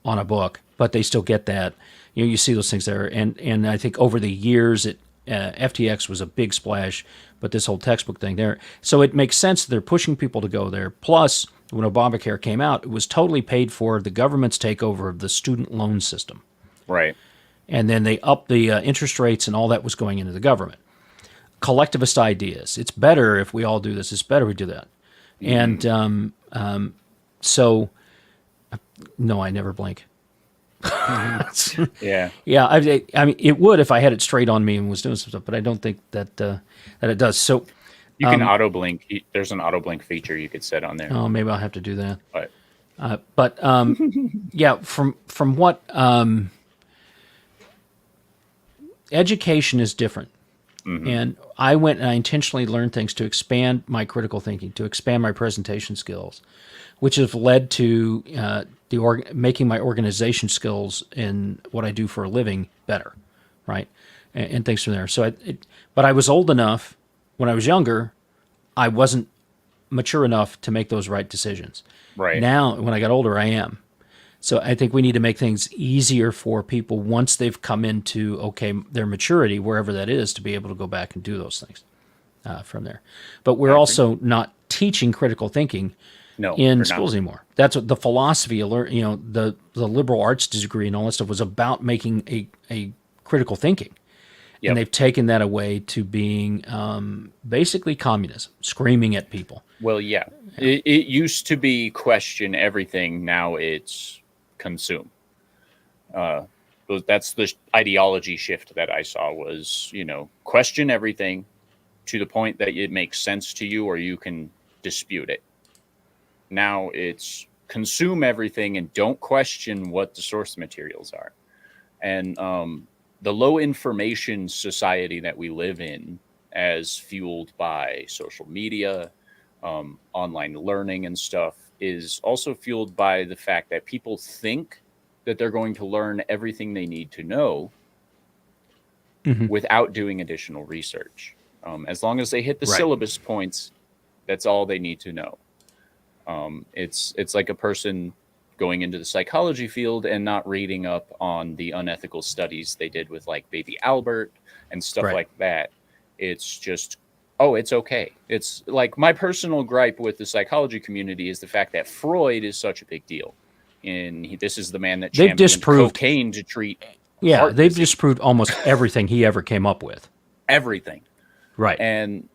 on a book, but they still get that. You see those things there. And I think over the years, FTX was a big splash, but this whole textbook thing there. So it makes sense that they're pushing people to go there. Plus, when Obamacare came out, it was totally paid for the government's takeover of the student loan system. Right. And then they upped the interest rates and all that was going into the government. collectivist ideas. It's better if we all do this. It's better we do that. And so, no, I never blink. Yeah. Yeah, I mean, it would if I had it straight on me and was doing some stuff, but I don't think that that it does. So, You can auto blink. There's an auto blink feature you could set on there. oh, maybe I'll have to do that. But Yeah, from what education is different. And I went and I intentionally learned things to expand my critical thinking, to expand my presentation skills, which have led to making my organization skills in what I do for a living better, right? And things from there. So, but I was old enough when I was younger. I wasn't mature enough to make those right decisions. Right. Now, when I got older, I am. So I think we need to make things easier for people once they've come into, their maturity, wherever that is, to be able to go back and do those things from there. But we're also not teaching critical thinking in schools anymore. That's what the philosophy, the liberal arts degree and all that stuff was about, making a critical thinking. Yep. And they've taken that away to being basically communism, screaming at people. Well, yeah. It used to be question everything. Now it's consume. That's the ideology shift that I saw was, question everything to the point that it makes sense to you or you can dispute it. Now it's consume everything and don't question what the source materials are. And the low information society that we live in, as fueled by social media, online learning and stuff, is also fueled by the fact that people think that they're going to learn everything they need to know without doing additional research. As long as they hit the syllabus points, that's all they need to know. It's like a person going into the psychology field and not reading up on the unethical studies they did with like baby Albert and stuff like that. It's just, it's okay. It's like my personal gripe with the psychology community is the fact that Freud is such a big deal. And this is the man that championed cocaine to treat heart they've disease. disproved almost everything he ever came up with. Everything. Right. And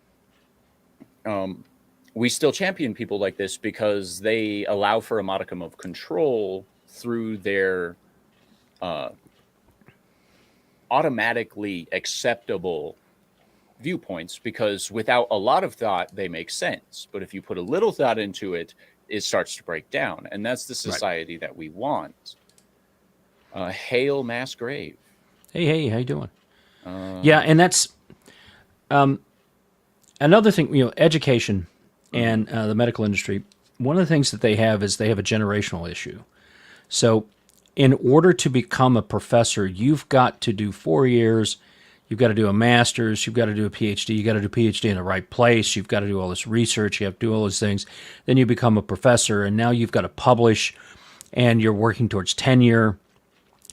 we still champion people like this because they allow for a modicum of control through their automatically acceptable viewpoints, because without a lot of thought, they make sense. But if you put a little thought into it, it starts to break down. And that's the society that we want. Hail Mass Grave. Hey, how you doing? And that's another thing, education and the medical industry. One of the things that they have is they have a generational issue. So in order to become a professor, you've got to do 4 years. You've got to do a master's, you've got to do a PhD, you've got to do a PhD in the right place, you've got to do all this research, you have to do all those things. Then you become a professor, and now you've got to publish, and you're working towards tenure.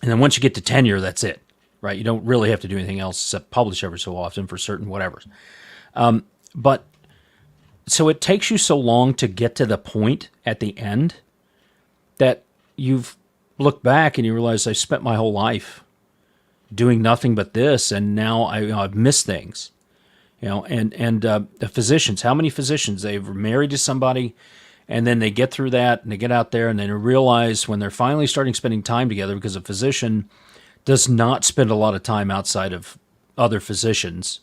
And then once you get to tenure, that's it, right? You don't really have to do anything else except publish every so often for certain whatevers. But so it takes you so long to get to the point at the end that you've looked back and you realize I spent my whole life doing nothing but this, and now I've missed things, and the physicians, how many physicians, they've married to somebody, and then they get through that, and they get out there, and they realize when they're finally starting spending time together, because a physician does not spend a lot of time outside of other physicians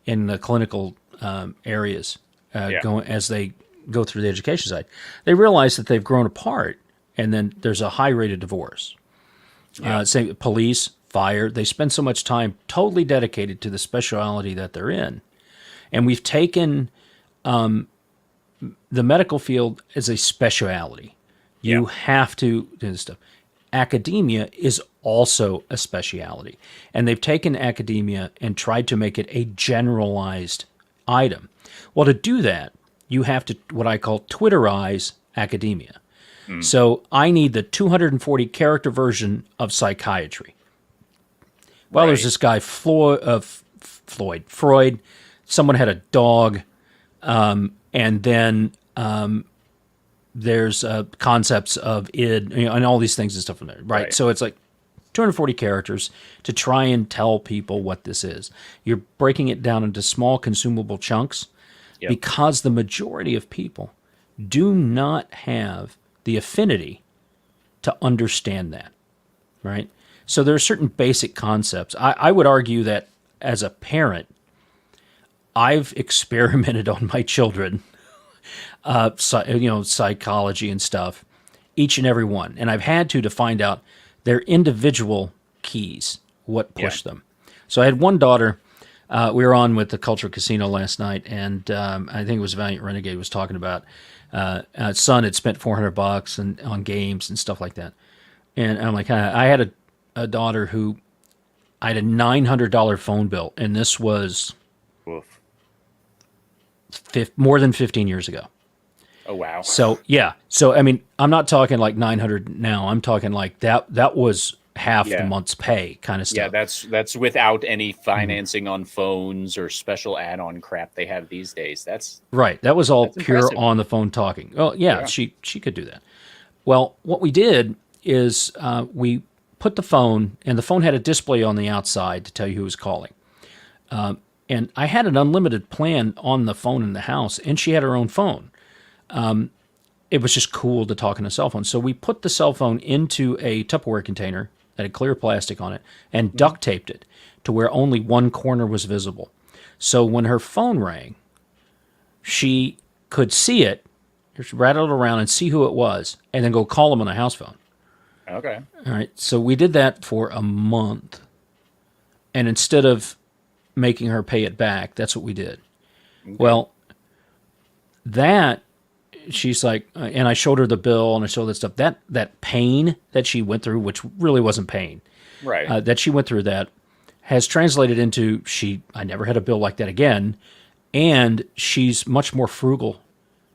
in the clinical areas, as they go through the education side, they realize that they've grown apart, and then there's a high rate of divorce. Say police, fire, they spend so much time totally dedicated to the specialty that they're in. And we've taken the medical field as a specialty. You have to do this stuff. Academia is also a specialty. And they've taken academia and tried to make it a generalized item. Well, to do that, you have to, what I call, Twitterize academia. So I need the 240 character version of psychiatry. Well, there's this guy, Freud. Someone had a dog, and then there's concepts of id, and all these things and stuff in there, right? So it's like 240 characters to try and tell people what this is. You're breaking it down into small consumable chunks because the majority of people do not have the affinity to understand that, right? So there are certain basic concepts. I would argue that as a parent, I've experimented on my children, psychology and stuff, each and every one. And I've had to find out their individual keys, what pushed them. So I had one daughter, we were on with the Culture Casino last night, and I think it was Valiant Renegade was talking about son had spent $400 on games and stuff like that. And I'm like, I had a daughter who, I had a $900 phone bill, and this was more than 15 years ago. Oh, wow. So, yeah. So, I mean, I'm not talking like 900 now. I'm talking like that was half the month's pay kind of stuff. Yeah, that's without any financing on phones or special add-on crap they have these days. That's right. That was all that's pure impressive. on the phone talking. Oh, yeah, she could do that. Well, what we did is we put the phone, and the phone had a display on the outside to tell you who was calling. And I had an unlimited plan on the phone in the house, and she had her own phone. It was just cool to talk on a cell phone. So we put the cell phone into a Tupperware container that had clear plastic on it and duct taped it to where only one corner was visible. So when her phone rang, she could see it, just rattle it around and see who it was, and then go call them on the house phone. Okay. All right. So we did that for a month. And instead of making her pay it back, that's what we did. Okay. Well, that, she's like, and I showed her the bill and I showed that stuff. That pain that she went through, which really wasn't pain, right? That she went through, that has translated into I never had a bill like that again. And she's much more frugal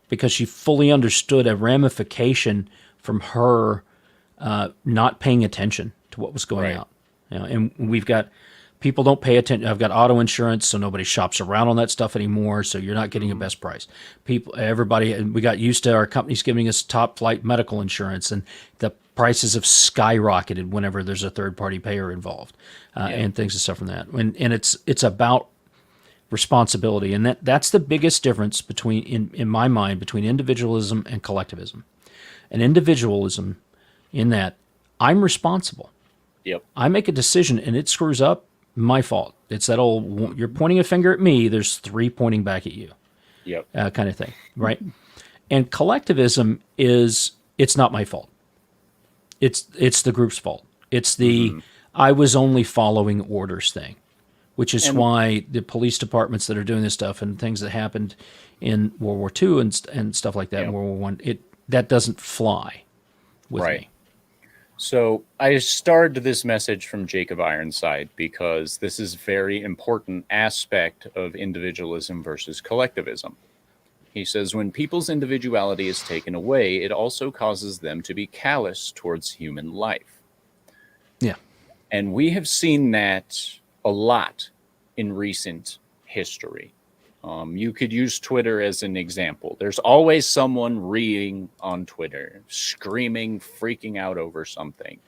because she fully understood a ramification from her not paying attention to what was going out. And we've got people don't pay attention. I've got auto insurance, so nobody shops around on that stuff anymore. So you're not getting a best price. Everybody, we got used to our companies giving us top flight medical insurance, and the prices have skyrocketed whenever there's a third party payer involved, and things and stuff from that. And it's about responsibility, and that's the biggest difference between, in my mind, between individualism and collectivism. And individualism, in that I'm responsible. Yep. I make a decision and it screws up, my fault. It's that old, you're pointing a finger at me, there's three pointing back at you. Yep. Kind of thing, right? And collectivism it's not my fault. It's the group's fault. It's the I was only following orders thing, which is why the police departments that are doing this stuff and things that happened in World War II and stuff like that in World War I, that doesn't fly with me. So I started this message from Jacob Ironside because this is a very important aspect of individualism versus collectivism. He says, when people's individuality is taken away, it also causes them to be callous towards human life. Yeah. And we have seen that a lot in recent history. You could use Twitter as an example. There's always someone reading on Twitter, screaming, freaking out over something.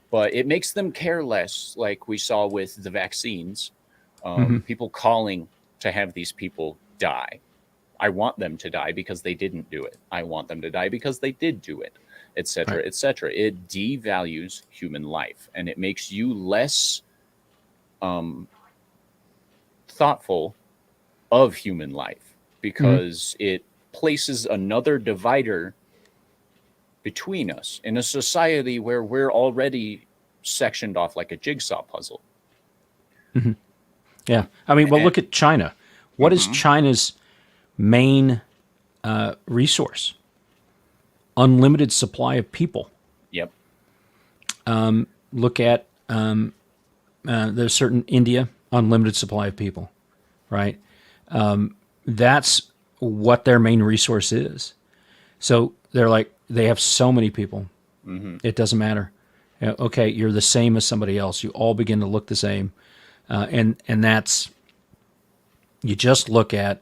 But it makes them care less, like we saw with the vaccines. People calling to have these people die. I want them to die because they didn't do it. I want them to die because they did do it, etc., etc. It devalues human life, and it makes you less thoughtful of human life because it places another divider between us in a society where we're already sectioned off like a jigsaw puzzle. Yeah. I mean, well, look at China. What is China's main resource? Unlimited supply of people. Yep. Look at there's certain India, unlimited supply of people, right? That's what their main resource is. So they're like, they have so many people. It doesn't matter. Okay, you're the same as somebody else. You all begin to look the same. And that's, you just look at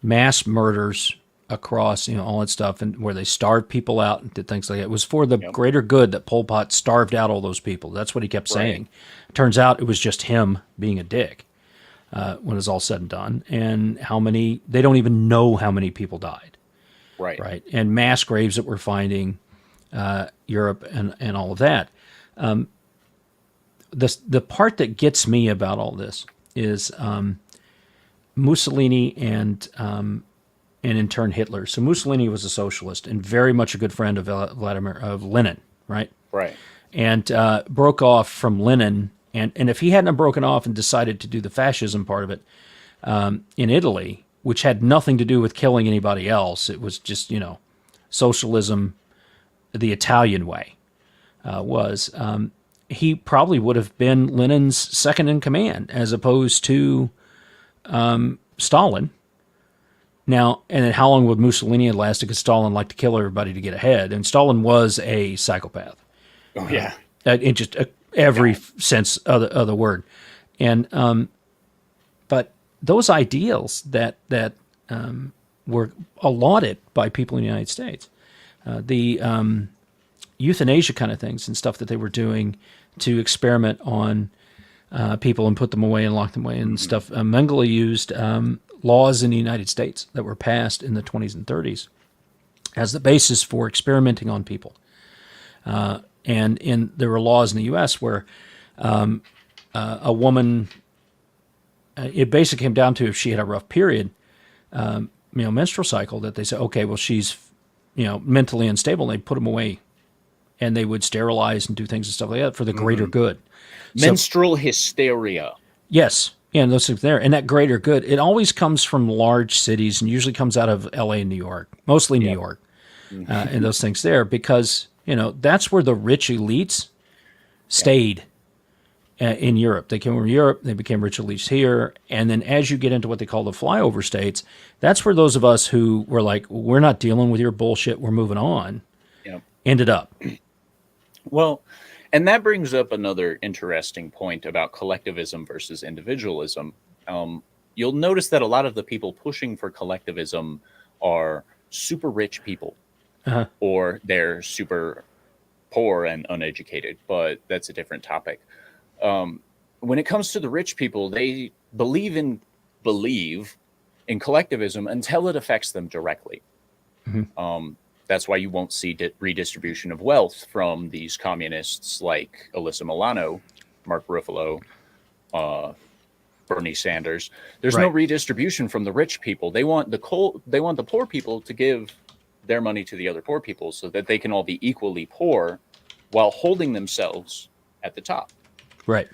mass murders across, all that stuff, and where they starved people out and did things like that. It was for the Yep. greater good that Pol Pot starved out all those people. That's what he kept saying. Turns out it was just him being a dick when it's all said and done. And they don't even know how many people died. Right. And mass graves that we're finding, Europe and all of that. The part that gets me about all this is Mussolini and in turn Hitler. So Mussolini was a socialist and very much a good friend of Lenin, right? Right. And broke off from Lenin. And if he hadn't broken off and decided to do the fascism part of it in Italy, which had nothing to do with killing anybody else, it was just, socialism the Italian way, he probably would have been Lenin's second in command as opposed to Stalin. Now, and then how long would Mussolini have lasted? Because Stalin liked to kill everybody to get ahead, and Stalin was a psychopath. Oh yeah, in just every sense of the word. And but those ideals that were lauded by people in the United States, the euthanasia kind of things and stuff that they were doing to experiment on people and put them away and lock them away and stuff. Mengele used laws in the United States that were passed in the 20s and 30s as the basis for experimenting on people. And there were laws in the U.S. where a woman, it basically came down to if she had a rough period, menstrual cycle, that they said, okay, well, she's, mentally unstable. And they'd put them away, and they would sterilize and do things and stuff like that for the greater good. Menstrual hysteria. Yes. Yeah, and those things there. And that greater good, it always comes from large cities and usually comes out of L.A. and New York, mostly New York, and those things there, because, that's where the rich elites stayed in Europe. They came from Europe, they became rich elites here, and then as you get into what they call the flyover states, that's where those of us who were like, we're not dealing with your bullshit, we're moving on, ended up. Well, and that brings up another interesting point about collectivism versus individualism. You'll notice that a lot of the people pushing for collectivism are super rich people, or they're super poor and uneducated, but that's a different topic. When it comes to the rich people, they believe in collectivism until it affects them directly. That's why you won't see redistribution of wealth from these communists like Alyssa Milano, Mark Ruffalo, Bernie Sanders. There's no redistribution from the rich people. They want the poor people to give their money to the other poor people so that they can all be equally poor while holding themselves at the top. Right.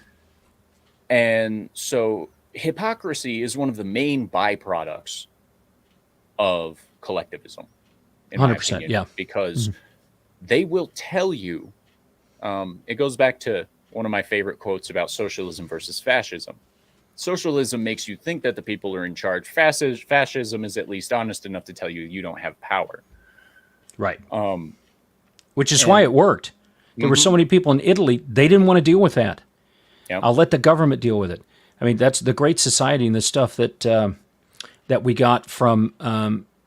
And so hypocrisy is one of the main byproducts of collectivism. 100%, yeah. Because they will tell you, it goes back to one of my favorite quotes about socialism versus fascism. Socialism makes you think that the people are in charge. Fascism is at least honest enough to tell you you don't have power. Right. Which is why it worked. There were so many people in Italy, they didn't want to deal with that. Yep. I'll let the government deal with it. I mean, that's the Great Society and the stuff that we got from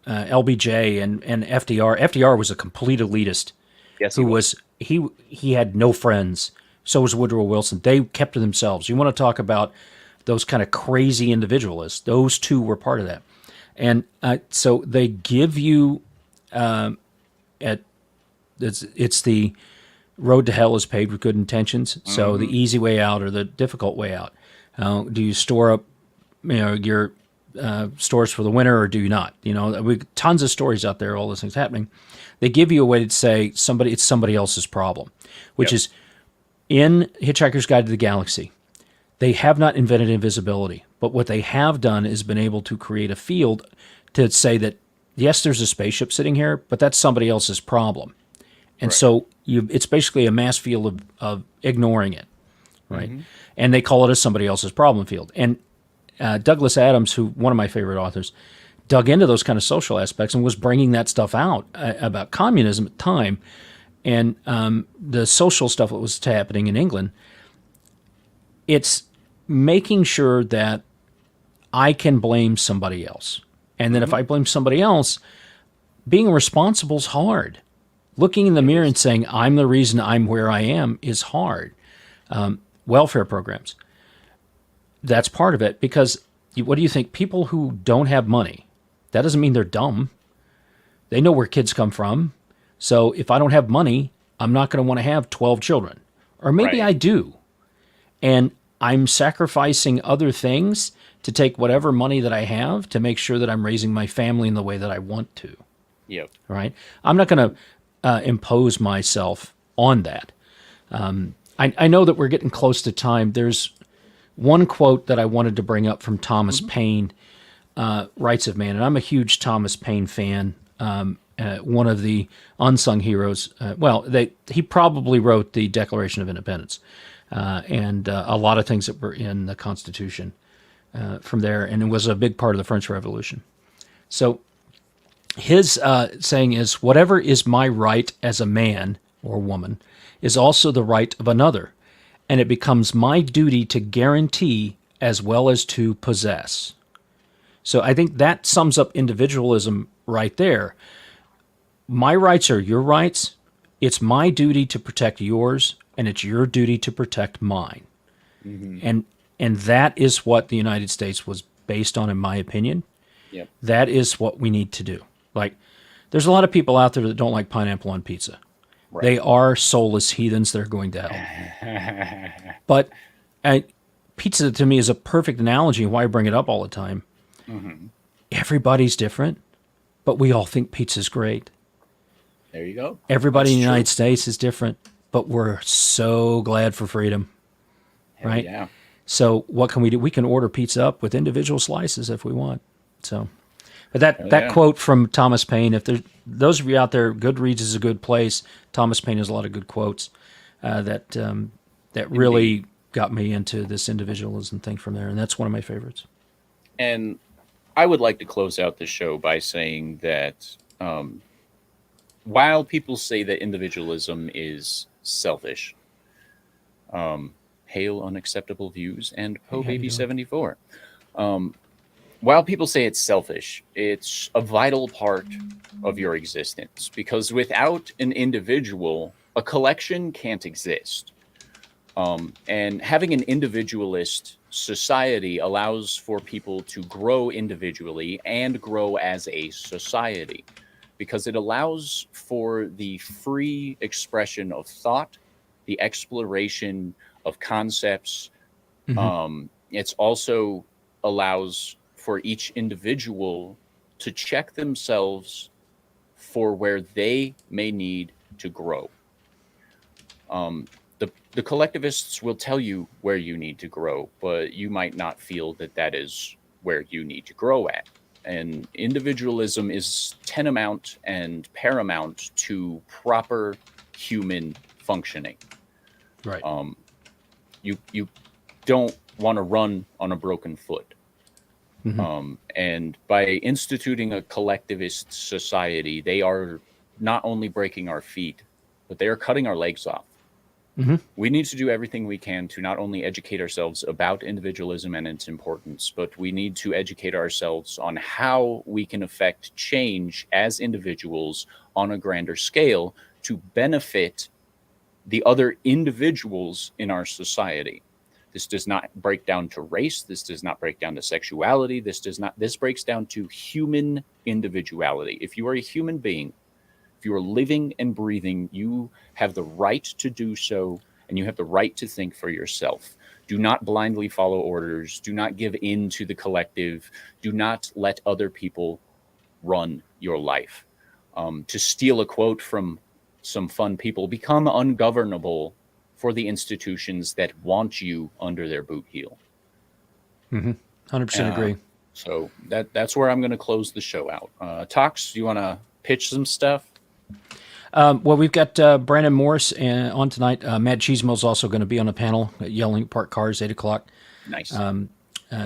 LBJ and FDR. FDR was a complete elitist. Yes, he had no friends. So was Woodrow Wilson. They kept to themselves. You want to talk about those kind of crazy individualists? Those two were part of that. And so they give you it's the road to hell is paved with good intentions. So the easy way out or the difficult way out. Do you store up your stores for the winter, or do you not? Tons of stories out there, all those things happening. They give you a way to say it's somebody else's problem, which is in Hitchhiker's Guide to the Galaxy. They have not invented invisibility, but what they have done is been able to create a field to say that, yes, there's a spaceship sitting here, but that's somebody else's problem. And so it's basically a mass field of ignoring it, right? And they call it a somebody else's problem field. And Douglas Adams, one of my favorite authors, dug into those kind of social aspects and was bringing that stuff out about communism at the time and the social stuff that was happening in England. It's making sure that I can blame somebody else. And then if I blame somebody else, being responsible is hard. Looking in the mirror and saying, I'm the reason I'm where I am is hard. Welfare programs, that's part of it. Because what do you think? People who don't have money, that doesn't mean they're dumb. They know where kids come from. So if I don't have money, I'm not going to want to have 12 children. Or maybe I do. And I'm sacrificing other things to take whatever money that I have to make sure that I'm raising my family in the way that I want to. Yep. Right? I'm not going to impose myself on that. I know that we're getting close to time. There's one quote that I wanted to bring up from Thomas Paine, Rights of Man. And I'm a huge Thomas Paine fan. One of the unsung heroes. He probably wrote the Declaration of Independence and a lot of things that were in the Constitution from there, and it was a big part of the French Revolution. So his saying is, whatever is my right as a man or woman is also the right of another, and it becomes my duty to guarantee as well as to possess. So I think that sums up individualism right there. My rights are your rights. It's my duty to protect yours, and it's your duty to protect mine. Mm-hmm. And that is what the United States was based on, in my opinion. Yep. That is what we need to do. Like, there's a lot of people out there that don't like pineapple on pizza. Right. They are soulless heathens that are going to hell. But pizza, to me, is a perfect analogy of why I bring it up all the time. Mm-hmm. Everybody's different, but we all think pizza's great. There you go. Everybody in the United States is different, but we're so glad for freedom. Hell right? Yeah. So what can we do? We can order pizza up with individual slices if we want. So, but that quote from Thomas Paine, if there's those of you out there, Goodreads is a good place. Thomas Paine has a lot of good quotes that really got me into this individualism thing from there, and that's one of my favorites. And I would like to close out the show by saying that while people say that individualism is selfish, hail unacceptable views and Poe Baby 74. While people say it's selfish, it's a vital part of your existence, because without an individual, a collection can't exist. And having an individualist society allows for people to grow individually and grow as a society, because it allows for the free expression of thought, the exploration of concepts. Mm-hmm. It's also allows for each individual to check themselves for where they may need to grow. The collectivists will tell you where you need to grow, but you might not feel that that is where you need to grow at. And individualism is tantamount and paramount to proper human functioning. Right. You don't want to run on a broken foot. Mm-hmm. And by instituting a collectivist society, they are not only breaking our feet, but they are cutting our legs off. Mm-hmm. We need to do everything we can to not only educate ourselves about individualism and its importance, but we need to educate ourselves on how we can affect change as individuals on a grander scale to benefit the other individuals in our society. This does not break down to race. This does not break down to sexuality. This breaks down to human individuality. If you are a human being, if you are living and breathing, you have the right to do so, and you have the right to think for yourself. Do not blindly follow orders. Do not give in to the collective. Do not let other people run your life. To steal a quote from some fun people, become ungovernable for the institutions that want you under their boot heel. 100% agree. So that's where I'm going to close the show out. Talks, you want to pitch some stuff? Well, we've got Brandon Morris on tonight. Mad Cheesemail's also going to be on a panel at Yelling Park Cars, 8 o'clock. Nice.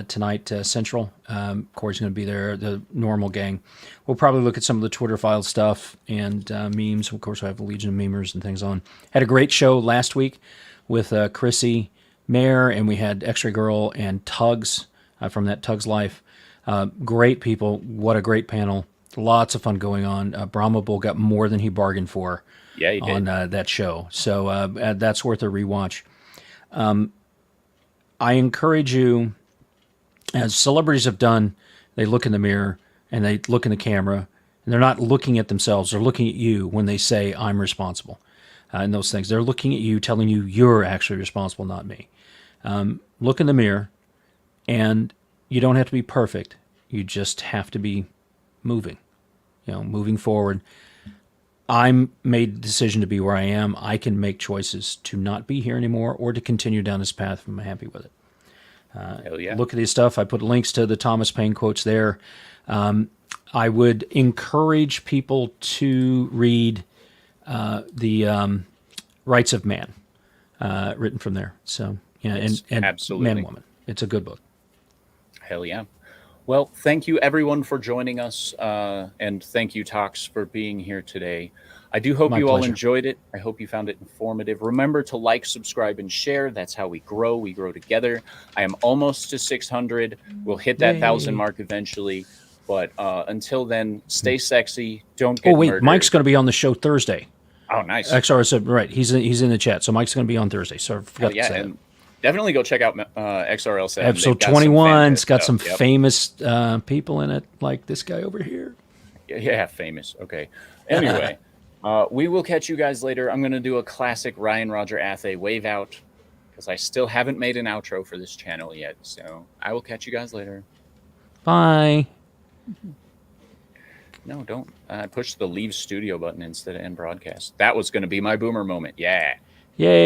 Tonight, Central. Cory's going to be there, the normal gang. We'll probably look at some of the Twitter file stuff and memes. Of course, I have a Legion of Memers and things on. Had a great show last week with Chrissy Mayer, and we had X-Ray Girl and Tugs from that Tugs Life. Great people. What a great panel. Lots of fun going on. Brahma Bull got more than he bargained for Yeah, he on did. that show. So that's worth a rewatch. I encourage you, as celebrities have done, they look in the mirror and they look in the camera, and they're not looking at themselves. They're looking at you when they say, I'm responsible. And those things. They're looking at you, telling you you're actually responsible, not me. Look in the mirror, and you don't have to be perfect. You just have to be moving, moving forward. I made the decision to be where I am. I can make choices to not be here anymore or to continue down this path if I'm happy with it. Hell yeah. Look at these stuff. I put links to the Thomas Paine quotes there. I would encourage people to read the Rights of Man, written from there. So, yeah, Yes, and absolutely. Man and Woman. It's a good book. Hell yeah. Well, thank you everyone for joining us, and thank you, Tox, for being here today. I do hope My you all pleasure. enjoyed it. I hope you found it informative. Remember to like, subscribe, and share. That's how we grow. We grow together. I am almost to 600. We'll hit that 1,000 Yay. mark eventually. But until then, stay sexy. Don't Oh, get wait. murdered. Mike's going to be on the show Thursday. Oh, nice. XR said, right. He's in the chat. So Mike's going to be on Thursday. So I forgot to Yeah, say and definitely go check out XRL 7. Episode 21. It's got some famous people in it, like this guy over here. Yeah, famous. Okay. Anyway, we will catch you guys later. I'm going to do a classic Ryan Roger Athay wave out because I still haven't made an outro for this channel yet. So I will catch you guys later. Bye. No, don't. I pushed the leave studio button instead of end broadcast. That was going to be my boomer moment. Yeah. Yay.